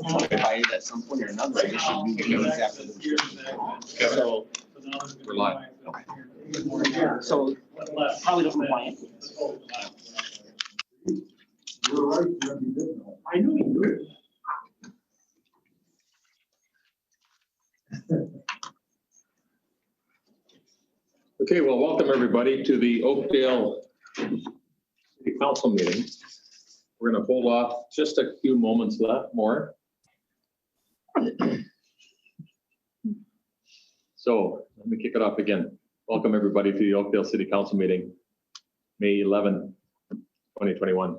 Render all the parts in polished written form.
notified at some point or another, they should do meetings after the restrictions. So We're live. okay. So probably don't compliant. I knew you would. Okay, well, welcome everybody to the Oakdale City Council meeting. We're going to hold off just a few moments left more. So let me kick it off again. Welcome everybody to the Oakdale City Council meeting, May 11, 2021.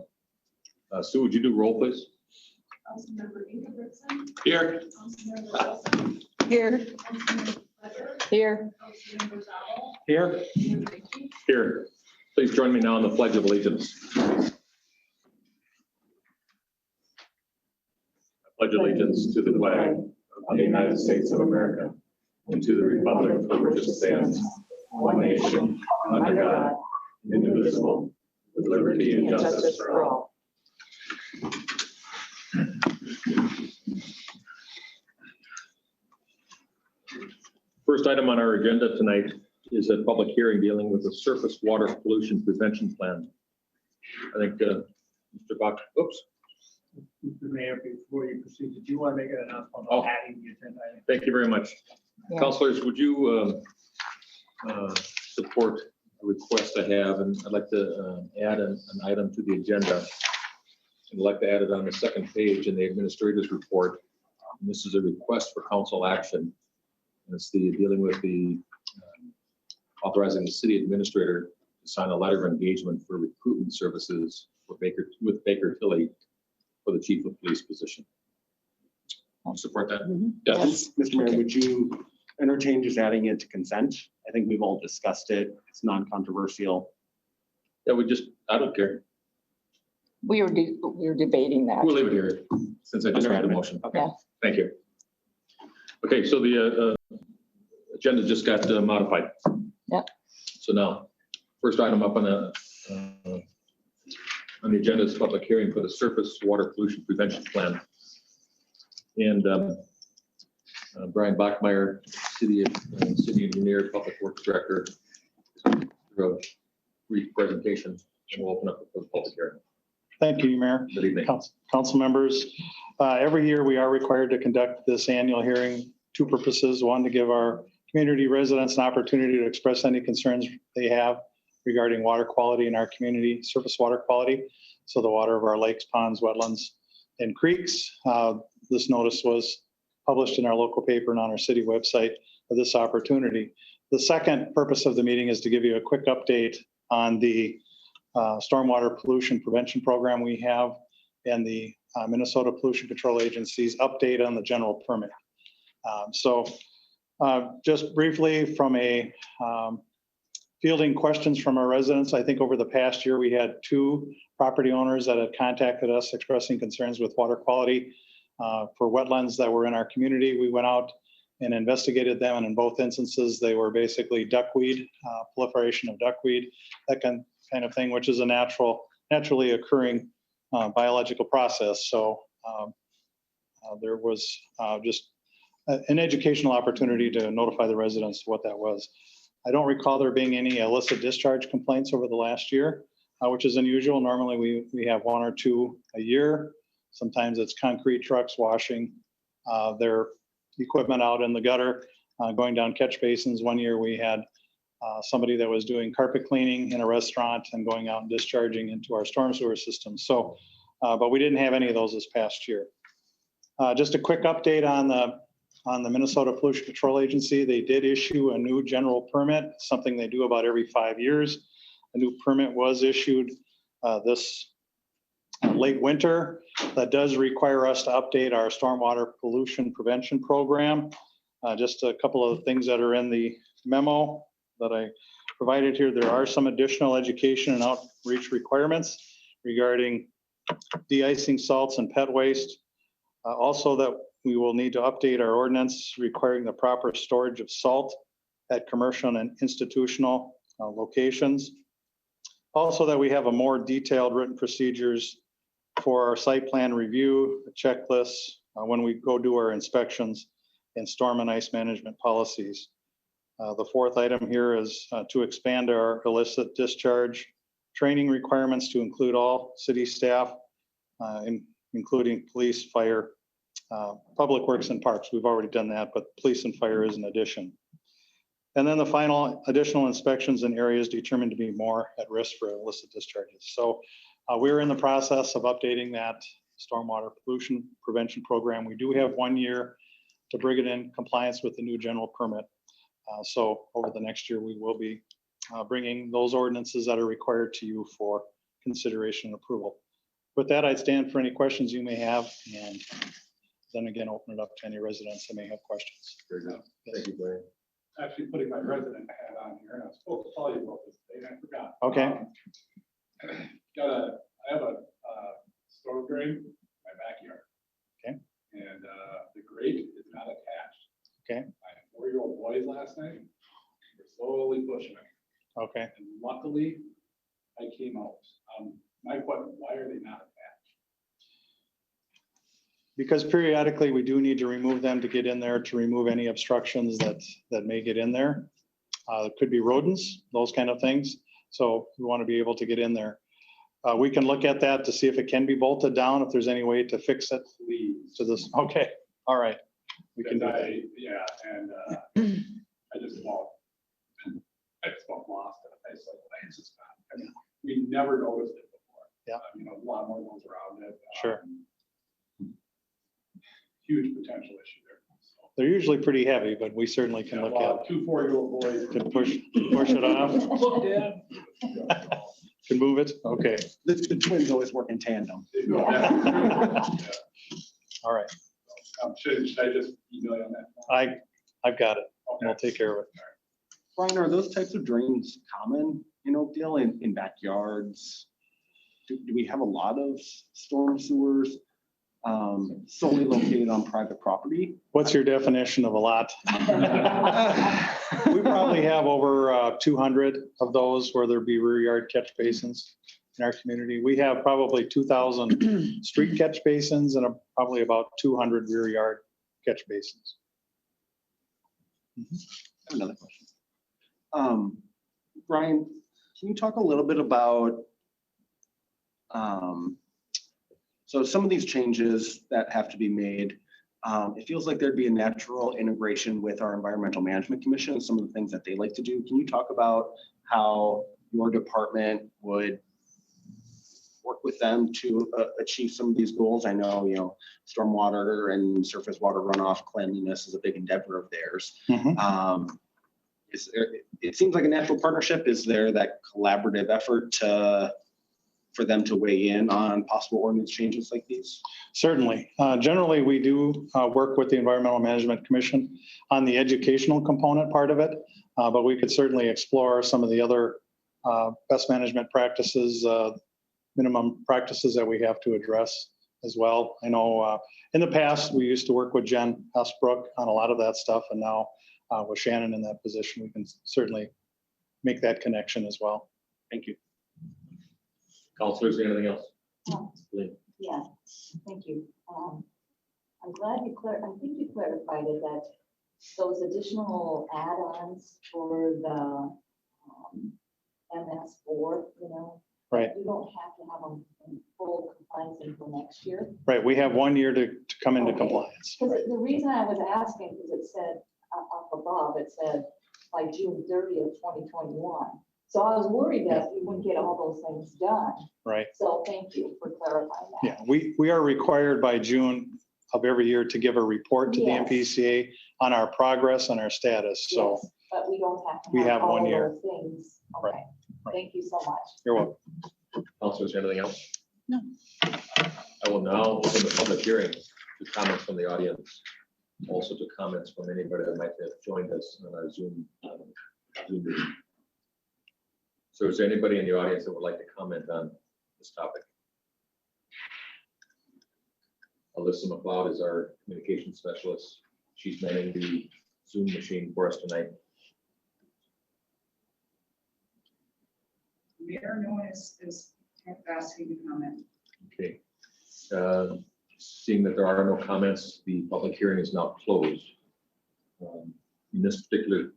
Sue, would you do roll, please? Councilmember Petersen. Here. Councilmember Here. Here. Councilmember Dowell. Here. Here. Please join me now in the Pledge of Allegiance. I pledge allegiance to the flag of the United States of America and to the republic for which it stands, one nation, under God, indivisible, with liberty and justice for all. First item on our agenda tonight is a public hearing dealing with the surface water pollution prevention plan. I think Mr. Bach, oops. Mr. Mayor, before you proceed, did you want to make an announcement Oh. on adding the agenda item? Thank you very much. Yeah. Councilors, would you support a request I have? And I'd like to add an item to the agenda. I'd like to add it on the second page in the administrator's report. And this is a request for council action. And it's the dealing with the authorizing the city administrator to sign a letter of engagement for recruitment services for Baker Tilly for the chief of police position. Support that? Yes. Mr. Mayor, would you entertain just adding it to consent? I think we've all discussed it. It's non-controversial. Yeah, I don't care. We were debating that. We'll leave it here since I just made the motion. Okay. Yeah. Thank you. Okay, so the agenda just got modified. Yep. So now, first item up on the agenda is public hearing for the surface water pollution prevention plan. And Brian Bachmeyer, city engineer, public works director, for a brief presentation, and we'll open up for the public hearing. Thank you, Mayor. Good evening. Council members. Every year we are required to conduct this annual hearing, two purposes. One, to give our community residents an opportunity to express any concerns they have regarding water quality in our community, surface water quality. So the water of our lakes, ponds, wetlands, and creeks. This notice was published in our local paper and on our city website for this opportunity. The second purpose of the meeting is to give you a quick update on the stormwater pollution prevention program we have and the Minnesota Pollution Control Agency's update on the general permit. Just briefly from a fielding questions from our residents, I think over the past year, we had 2 property owners that had contacted us expressing concerns with water quality for wetlands that were in our community. We went out and investigated them, and in both instances, they were basically duckweed, proliferation of duckweed, that kind of thing, which is a naturally occurring biological process. So there was just an educational opportunity to notify the residents what that was. I don't recall there being any illicit discharge complaints over the last year, which is unusual. Normally we have 1 or 2 a year. Sometimes it's concrete trucks washing their equipment out in the gutter, going down catch basins. One year we had somebody that was doing carpet cleaning in a restaurant and going out and discharging into our storm sewer system. So, but we didn't have any of those this past year. Just a quick update on the Minnesota Pollution Control Agency. They did issue a new general permit, something they do about every 5 years. A new permit was issued this late winter. That does require us to update our stormwater pollution prevention program. Just a couple of things that are in the memo that I provided here. There are some additional education and outreach requirements regarding de-icing salts and pet waste. Also that we will need to update our ordinance requiring the proper storage of salt at commercial and institutional locations. Also that we have a more detailed written procedures for our site plan review, checklist, when we go do our inspections and storm and ice management policies. The fourth item here is to expand our illicit discharge training requirements to include all city staff, including police, fire, public works and parks. We've already done that, but police and fire is an addition. And then the final additional inspections in areas determined to be more at risk for illicit discharges. So we're in the process of updating that stormwater pollution prevention program. We do have 1 year to bring it in compliance with the new general permit. So over the next year, we will be bringing those ordinances that are required to you for consideration and approval. With that, I'd stand for any questions you may have, and then again, open it up to any residents that may have questions. Very good. Thank you, Brian. Actually putting my resident hat on here, and I was supposed to tell you about this today, and I forgot. Okay. I have a storm drain in my backyard. Okay. And the grate is not attached. Okay. My 4-year-old boys last night were slowly pushing it. Okay. And luckily, I came out. My question, why are they not attached? Because periodically we do need to remove them to get in there to remove any obstructions that may get in there. It could be rodents, those kind of things. So we want to be able to get in there. We can look at that to see if it can be bolted down, if there's any way to fix it Please. to this. Okay, all right. We can do that. Yeah, and I just about lost it. I was like, why is this not? I mean, we never noticed it before. Yeah. A lot more goes around it. Sure. Huge potential issue there. So, They're usually pretty heavy, but we certainly can look at, 2 4-year-old boys. can push it off, Look, Dad. can move it. Okay, The twins always work in tandem. all right. Should I just email you on that? I've got it. Okay. We'll take care of it. Brian, are those types of drains common in Oakdale, in backyards? Do we have a lot of storm sewers solely located on private property? What's your definition of a lot? We probably have over 200 of those where there be rear yard catch basins in our community. We have probably 2,000 street catch basins and probably about 200 rear yard catch basins. I have another question. Brian, can you talk a little bit about so some of these changes that have to be made, it feels like there'd be a natural integration with our Environmental Management Commission and some of the things that they like to do. Can you talk about how your department would work with them to achieve some of these goals? I know, stormwater and surface water runoff cleanliness is a big endeavor of theirs. It seems like a natural partnership. Is there that collaborative effort for them to weigh in on possible ordinance changes like these? Certainly. Generally, we do work with the Environmental Management Commission on the educational component part of it, but we could certainly explore some of the other best management practices, minimum practices that we have to address as well. I know in the past, we used to work with Jen Hesbrook on a lot of that stuff, and now with Shannon in that position, we can certainly make that connection as well. Thank you. Counselors, anything else? Lynn? Yeah, thank you. I'm glad I think you clarified it, that those additional add-ons for the MS4, Right. you don't have to have them in full compliance until next year. Right. We have 1 year to come into Okay. compliance. Because the reason I was asking, because it said up above, it said by June 30th, 2021. So I was worried that you wouldn't get all those things done. Right. So thank you for clarifying that. Yeah, we are required by June of every year to give a report to the Yes. MPCA on our progress and our status. So Yes, but we don't have to we have all 1 year. those things. Right, Okay, right. thank you so much. you're welcome. Counselors, anything else? No. I will now open the public hearing to comments from the audience, also to comments from anybody that might have joined us on our Zoom meeting. So is there anybody in the audience that would like to comment on this topic? Alyssa McLeod is our communication specialist. She's manning the Zoom machine for us tonight. Mayor, no one is asking to comment. Okay. Seeing that there are no comments, the public hearing is now closed. In this particular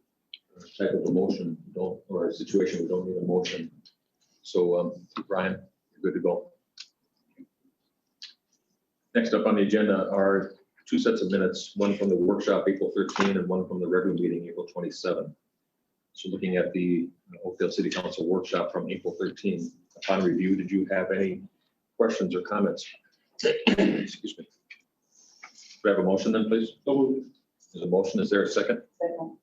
type of a motion, or a situation, we don't need a motion. So Brian, you're good to go. Next up on the agenda are two sets of minutes, one from the workshop April 13 and one from the regular meeting April 27. So looking at the Oakdale City Council workshop from April 13, upon review, did you have any questions or comments? Excuse me. Do I have a motion then, please? There's a motion. Is there a second? Second.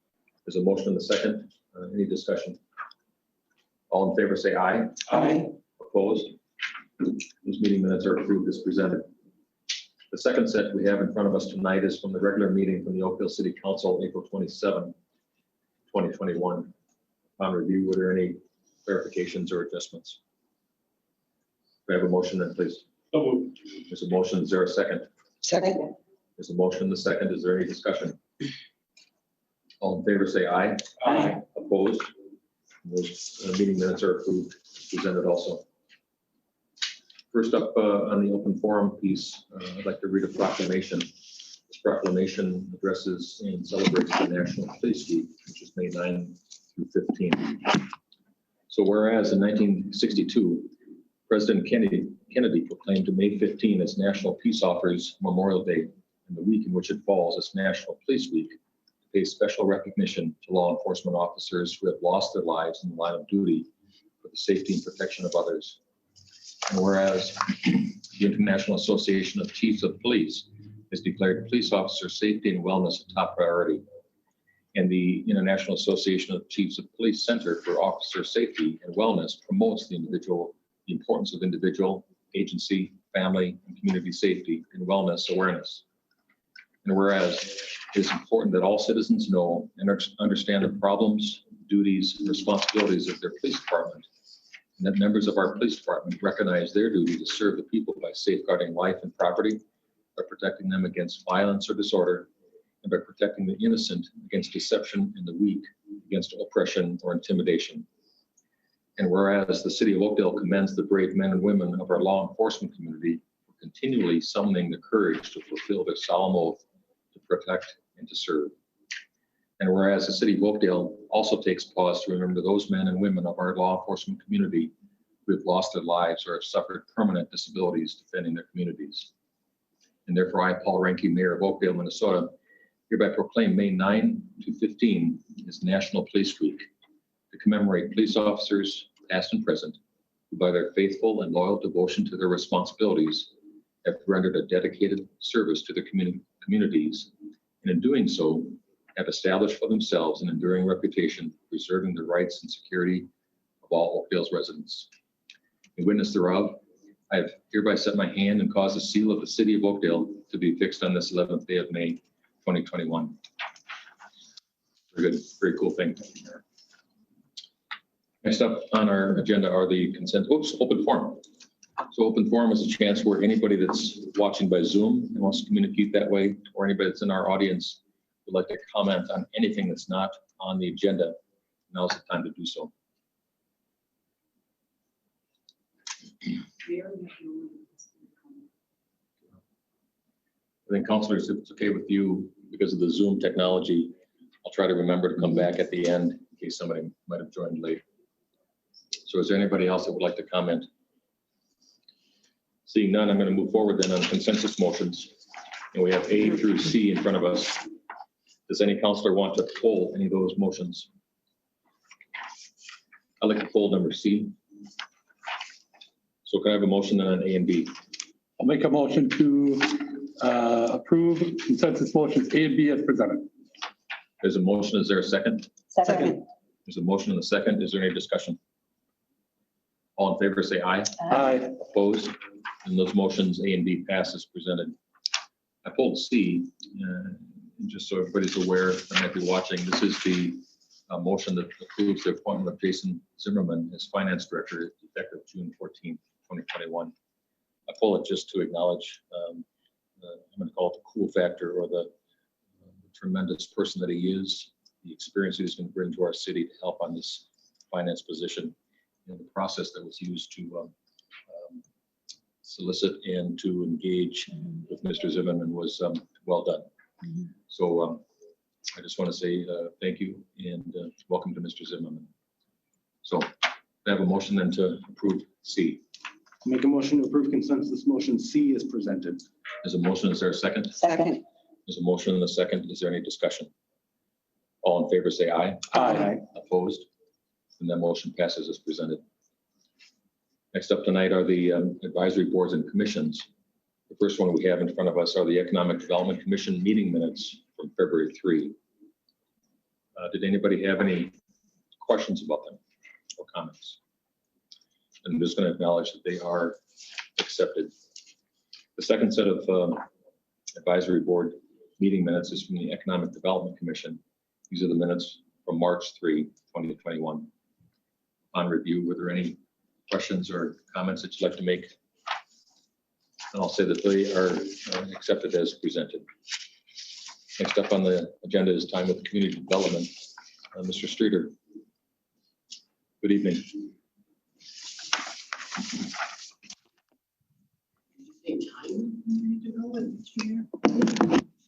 There's a motion and a second. Any discussion? All in favor, say aye. Aye. Opposed? Those meeting minutes are approved as presented. The second set we have in front of us tonight is from the regular meeting from the Oakdale City Council, April 27, 2021. Upon review, were there any clarifications or adjustments? Do I have a motion then, please? There's a motion. Is there a second? Second. There's a motion and a second. Is there any discussion? All in favor, say aye. Aye. Opposed? Those meeting minutes are approved as presented also. First up on the open forum piece, I'd like to read a proclamation. This proclamation addresses and celebrates the National Police Week, which is May 9 through 15. So whereas in 1962, President Kennedy proclaimed May 15 as National Peace Officers Memorial Day, and the week in which it falls as National Police Week, to pay special recognition to law enforcement officers who have lost their lives in the line of duty for the safety and protection of others. And whereas the International Association of Chiefs of Police has declared police officer safety and wellness a top priority, and the International Association of Chiefs of Police Center for Officer Safety and Wellness promotes the importance of individual, agency, family, and community safety and wellness awareness. And whereas it is important that all citizens know and understand the problems, duties, and responsibilities of their police department, and that members of our police department recognize their duty to serve the people by safeguarding life and property, by protecting them against violence or disorder, and by protecting the innocent against deception and the weak against oppression or intimidation. And whereas the city of Oakdale commends the brave men and women of our law enforcement community for continually summoning the courage to fulfill their solemn oath to protect and to serve. And whereas the city of Oakdale also takes pause to remember those men and women of our law enforcement community who have lost their lives or have suffered permanent disabilities defending their communities. And therefore, I, Paul Reinke, Mayor of Oakdale, Minnesota, hereby proclaim May 9 to 15 as National Police Week to commemorate police officers, past and present, who by their faithful and loyal devotion to their responsibilities have rendered a dedicated service to their communities, and in doing so, have established for themselves an enduring reputation for preserving the rights and security of all Oakdale's residents. In witness thereof, I have hereby set my hand and caused the seal of the city of Oakdale to be fixed on this 11th day of May, 2021. Very good, very cool thing. Next up on our agenda are the open forum. So open forum is a chance where anybody that's watching by Zoom and wants to communicate that way, or anybody that's in our audience would like to comment on anything that's not on the agenda, now's the time to do so. I think councilors, if it's okay with you, because of the Zoom technology, I'll try to remember to come back at the end in case somebody might have joined late. So is there anybody else that would like to comment? Seeing none, I'm going to move forward then on consensus motions. And we have A through C in front of us. Does any councilor want to pull any of those motions? I'd like to pull number C. So can I have a motion then on A and B? I'll make a motion to approve consensus motions A and B as presented. There's a motion. Is there a second? Second. There's a motion and a second. Is there any discussion? All in favor, say aye. Aye. Opposed? And those motions A and B pass as presented. I pulled C, and just so everybody's aware that might be watching, this is the motion that approves the appointment of Jason Zimmerman as finance director effective June 14, 2021. I pull it just to acknowledge, I'm going to call it the cool factor, or the tremendous person that he is, the experience he's going to bring to our city to help on this finance position, and the process that was used to solicit and to engage with Mr. Zimmerman was well done. So I just want to say thank you and welcome to Mr. Zimmerman. So I have a motion then to approve C. Make a motion to approve consensus motion C is presented. There's a motion. Is there a second? Second. There's a motion and a second. Is there any discussion? All in favor, say aye. Aye. Opposed? And that motion passes as presented. Next up tonight are the advisory boards and commissions. The first one we have in front of us are the Economic Development Commission meeting minutes from February 3. Did anybody have any questions about them or comments? I'm just going to acknowledge that they are accepted. The second set of advisory board meeting minutes is from the Economic Development Commission. These are the minutes from March 3, 2021. On review, were there any questions or comments that you'd like to make? And I'll say that they are accepted as presented. Next up on the agenda is time with community development. Mr. Streeter. Good evening.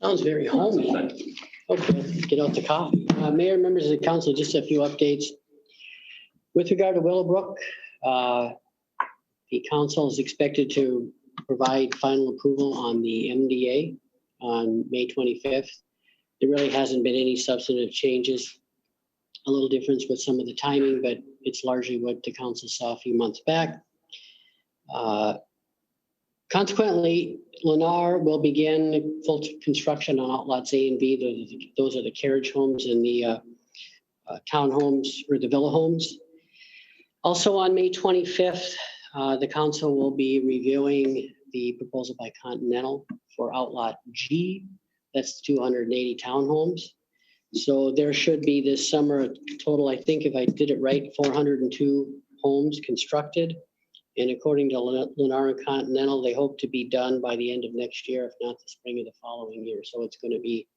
Sounds very homey. Okay, get out the coffee. Mayor, members of the council, just a few updates. With regard to Willowbrook, the council is expected to provide final approval on the MDA on May 25th. There really hasn't been any substantive changes. A little difference with some of the timing, but it's largely what the council saw a few months back. Consequently, Lennar will begin full construction on outlots A and B. Those are the carriage homes and the townhomes or the villa homes. Also on May 25th, the council will be reviewing the proposal by Continental for outlot G. That's 280 townhomes. So there should be this summer a total, I think if I did it right, 402 homes constructed. And according to Lennar and Continental, they hope to be done by the end of next year, if not the spring of the following year. So it's going to be,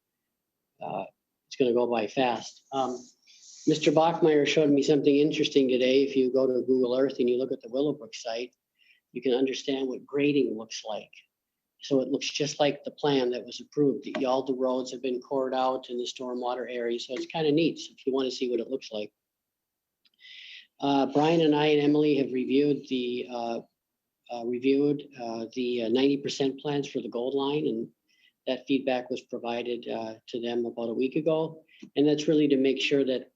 it's going to go by fast. Mr. Bachmeyer showed me something interesting today. If you go to Google Earth and you look at the Willowbrook site, you can understand what grading looks like. So it looks just like the plan that was approved. All the roads have been cored out in the stormwater area. So it's kind of neat if you want to see what it looks like. Brian and I and Emily have reviewed the 90% plans for the Gold Line, and that feedback was provided to them about a week ago. And that's really to make sure that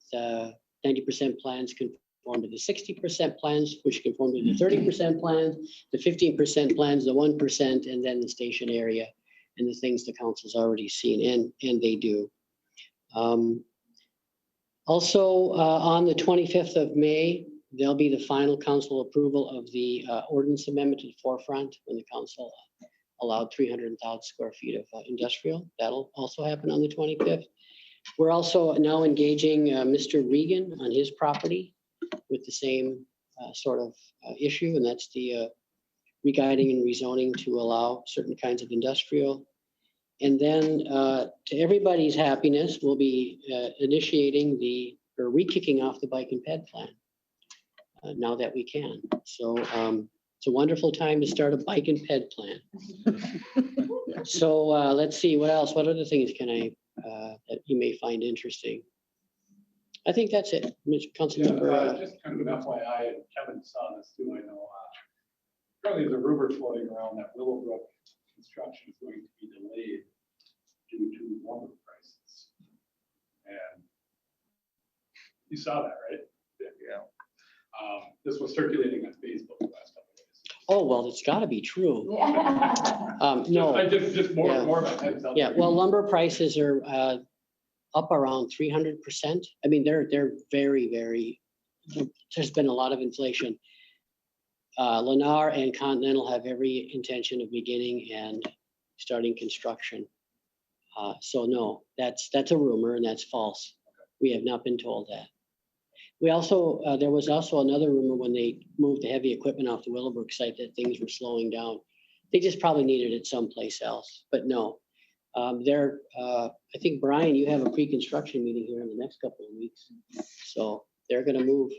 90% plans conform to the 60% plans, which conform to the 30% plans, the 15% plans, the 1%, and then the station area and the things the council's already seen, and they do. Also, on the 25th of May, there'll be the final council approval of the ordinance amendment to the forefront when the council allowed 300,000 square feet of industrial. That'll also happen on the 25th. We're also now engaging Mr. Regan on his property with the same sort of issue, and that's the re-guiding and rezoning to allow certain kinds of industrial. And then to everybody's happiness, we'll be initiating or re-kicking off the bike and ped plan now that we can. So it's a wonderful time to start a bike and ped plan. So let's see, what else? What other things can I, that you may find interesting? I think that's it, Mr. Councilmember. Just kind of an FYI, and Kevin saw this too, I know. Currently, there's a rumor floating around that Willowbrook construction is going to be delayed due to lumber prices. And you saw that, right? Yeah. This was circulating on Facebook the last couple of days. Oh, well, it's got to be true. Yeah. No. Just more Yeah. and more about that. Yeah, well, lumber prices are up around 300%. I mean, they're very, very, there's been a lot of inflation. Lennar and Continental have every intention of beginning and starting construction. So no, that's a rumor and that's false. We have not been told that. We also, there was also another rumor when they moved the heavy equipment off the Willowbrook site that things were slowing down. They just probably needed it someplace else, but no. I think, Brian, you have a pre-construction meeting here in the next couple of weeks. So they're gonna move.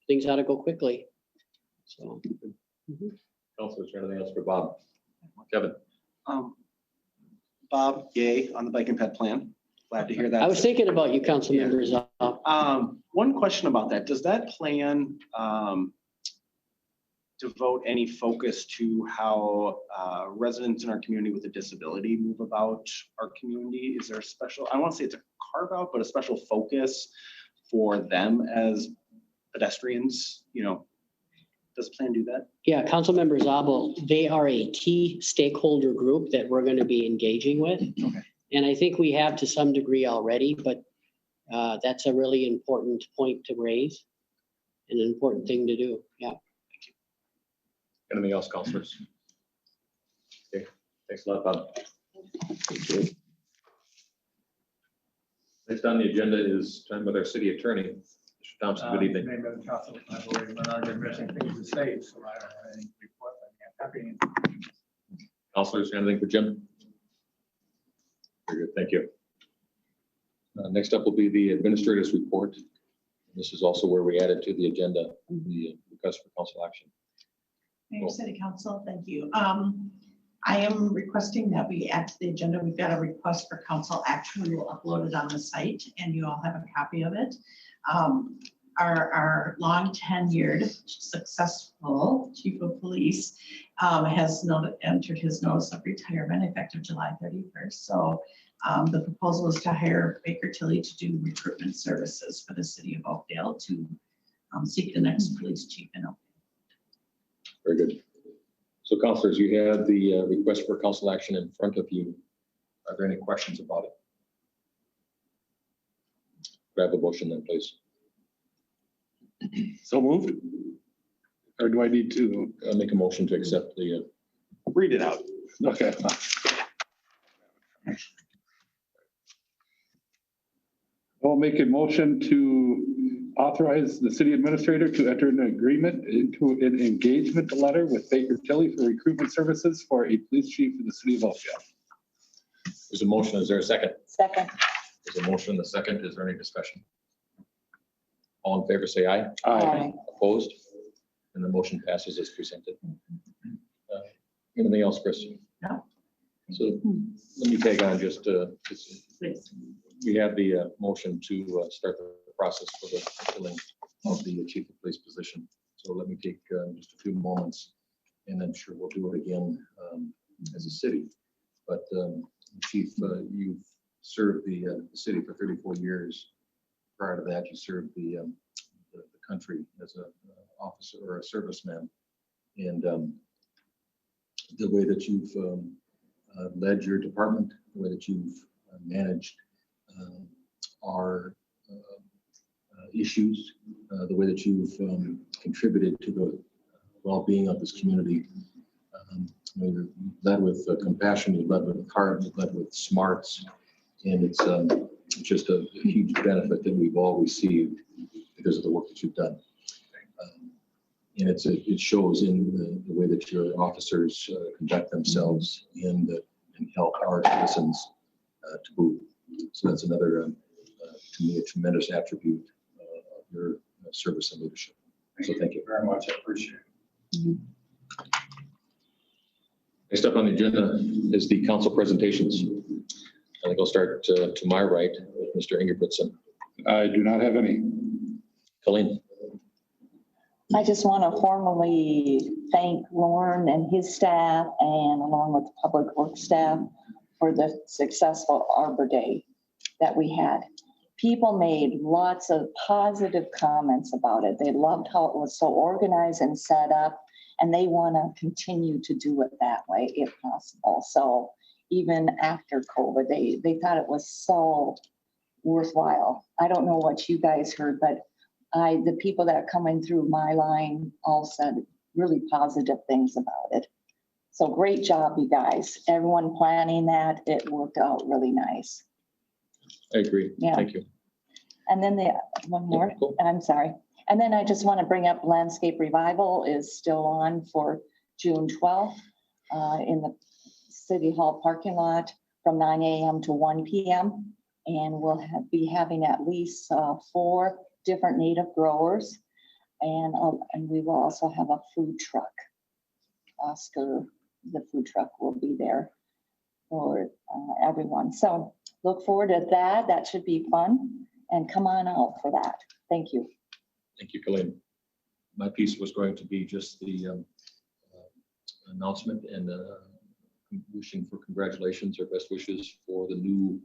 Things ought to go quickly. So. Counselor, is there anything else for Bob? Kevin? Bob, yay on the bike and ped plan. Glad to hear that. I was thinking about you, council Yeah. members. One question about that, does that plan devote any focus to how residents in our community with a disability move about our community? Is there a special, I don't want to say it's a carve out, but a special focus for them as pedestrians, you know? Does the plan do that? Yeah, council members, they are a key stakeholder group that we're going to be engaging with. Okay. And I think we have to some degree already, but that's a really important point to raise and an important thing to do. Yeah. Anything else, counselors? Okay, thanks a lot, Bob. Next on the agenda is time with our city attorney. Mr. Thompson, good evening. Name of the council, I've already been on missing things to say, so I don't have any report. I'm happy. Counselors, anything for Jim? Very good, thank you. Next up will be the administrator's report. This is also where we added to the agenda the request for council action. Mayor, City Council, thank you. I am requesting that we add to the agenda. We've got a request for council action. We will upload it on the site and you all have a copy of it. Our long tenured, successful chief of police has entered his notice of retirement effective July 31st. So the proposal is to hire Baker Tilly to do recruitment services for the city of Oakdale to seek the next police chief in Oakdale. Very good. So counselors, you have the request for council action in front of you. Are there any questions about it? Could I have a motion then, please? So moved? Or do I need to? I'll make a motion to accept the, Read it out. Okay. I'll make a motion to authorize the city administrator to enter an agreement into an engagement letter with Baker Tilly for recruitment services for a police chief in the city of Oakdale. there's a motion. Is there a second? Second. There's a motion, the second. Is there any discussion? All in favor, say aye. Aye. Opposed? And the motion passes as presented. Anything else, Chris? No. So let me take on just, Please. we have the motion to start the process for the filling of the chief of police position. So let me take just a few moments, and I'm sure we'll do it again as a city. But Chief, you've served the city for 34 years. Prior to that, you served the country as an officer or a serviceman. And the way that you've led your department, the way that you've managed our issues, the way that you've contributed to the well-being of this community. You've led with compassion, you've led with heart, you've led with smarts, and it's just a huge benefit that we've all received because of the work that you've done. And it shows in the way that your officers conduct themselves and help our citizens to move. So that's another, to me, a tremendous attribute of your service and leadership. So thank you very much. I appreciate it. Next up on the agenda is the council presentations. I think I'll start to my right with Mr. Ingebrigtsen. I do not have any. Colleen. I just want to formally thank Lauren and his staff and along with the public works staff for the successful Arbor Day that we had. People made lots of positive comments about it. They loved how it was so organized and set up, and they want to continue to do it that way if possible. So even after COVID, they thought it was so worthwhile. I don't know what you guys heard, but the people that are coming through my line all said really positive things about it. So great job, you guys. Everyone planning that, it worked out really nice. I agree. Yeah. Thank you. And then one more, Yeah, cool. I'm sorry. And then I just want to bring up Landscape Revival is still on for June 12th in the City Hall parking lot from 9 a.m. to 1 p.m. And we'll be having at least 4 different native growers. And we will also have a food truck Oscar, the food truck will be there for everyone. So look forward to that. That should be fun. And come on out for that. Thank you. Thank you, Colleen. My piece was going to be just the announcement and wishing for congratulations or best wishes for the new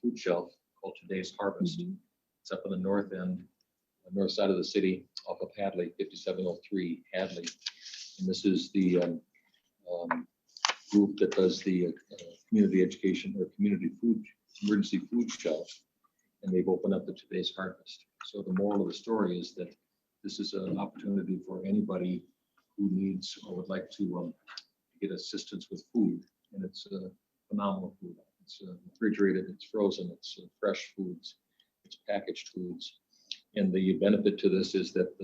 food shelf called Today's Harvest. It's up on the north end, north side of the city off of Hadley, 5703 Hadley. And this is the group that does the community education or community food, emergency food shelf. And they've opened up the Today's Harvest. So the moral of the story is that this is an opportunity for anybody who needs or would like to get assistance with food. And it's phenomenal food. It's refrigerated, it's frozen, it's fresh foods, it's packaged foods. And the benefit to this is that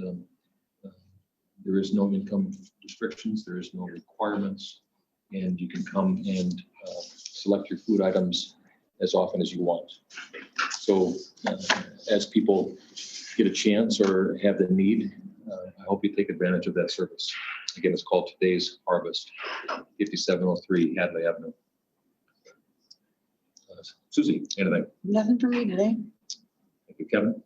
there is no income restrictions, there is no requirements, and you can come and select your food items as often as you want. So as people get a chance or have the need, I hope you take advantage of that service. Again, it's called Today's Harvest, 5703 Hadley Avenue. Susie, anything? Nothing for me today. Thank you, Kevin.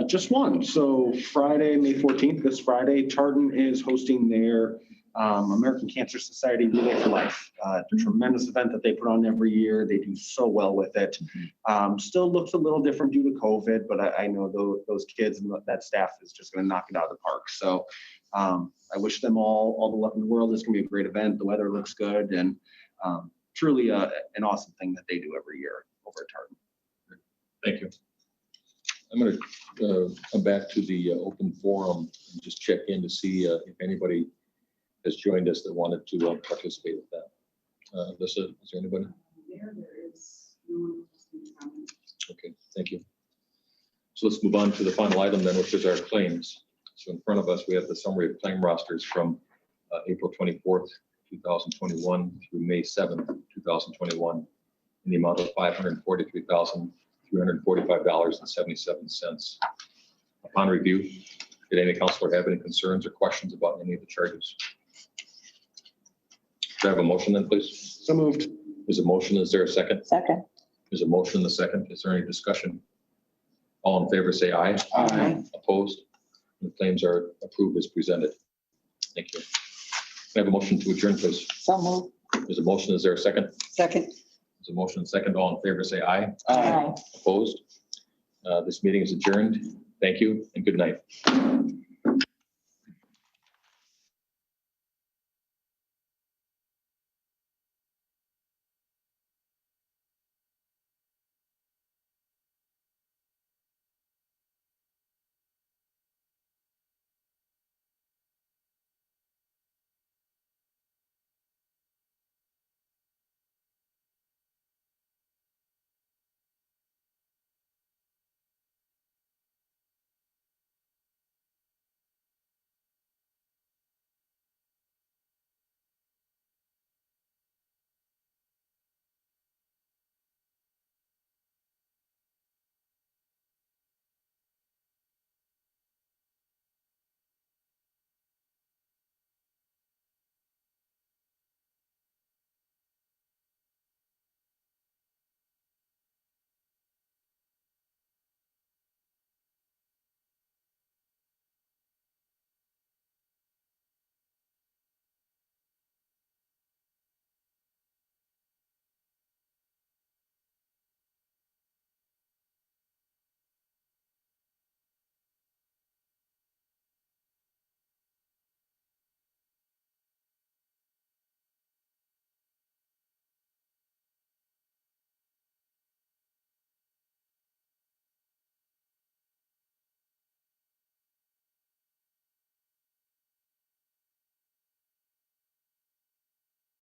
Just one. So Friday, May 14th, this Friday, Chardon is hosting their American Cancer Society Relay for Life. A tremendous event that they put on every year. They do so well with it. Still looks a little different due to COVID, but I know those kids and that staff is just going to knock it out of the park. So I wish them all the luck in the world. It's going to be a great event. The weather looks good, and truly an awesome thing that they do every year over at Chardon. Thank you. I'm going to come back to the open forum and just check in to see if anybody has joined us that wanted to participate with that. Alyssa, is there anybody? There is no one else in comment. Okay, thank you. So let's move on to the final item then, which is our claims. So in front of us, we have the summary of claim rosters from April 24th, 2021 through May 7th, 2021 in the amount of $543,345.77. Upon review, did any counselor have any concerns or questions about any of the charges? Do I have a motion then, please? So moved. There's a motion. Is there a second? Second. There's a motion and a second. Is there any discussion? All in favor, say aye. Aye. Opposed? The claims are approved as presented. Thank you. Can I have a motion to adjourn, please? So moved. There's a motion. Is there a second? Second. There's a motion and a second. All in favor, say aye. Aye. Opposed? This meeting is adjourned. Thank you and good night.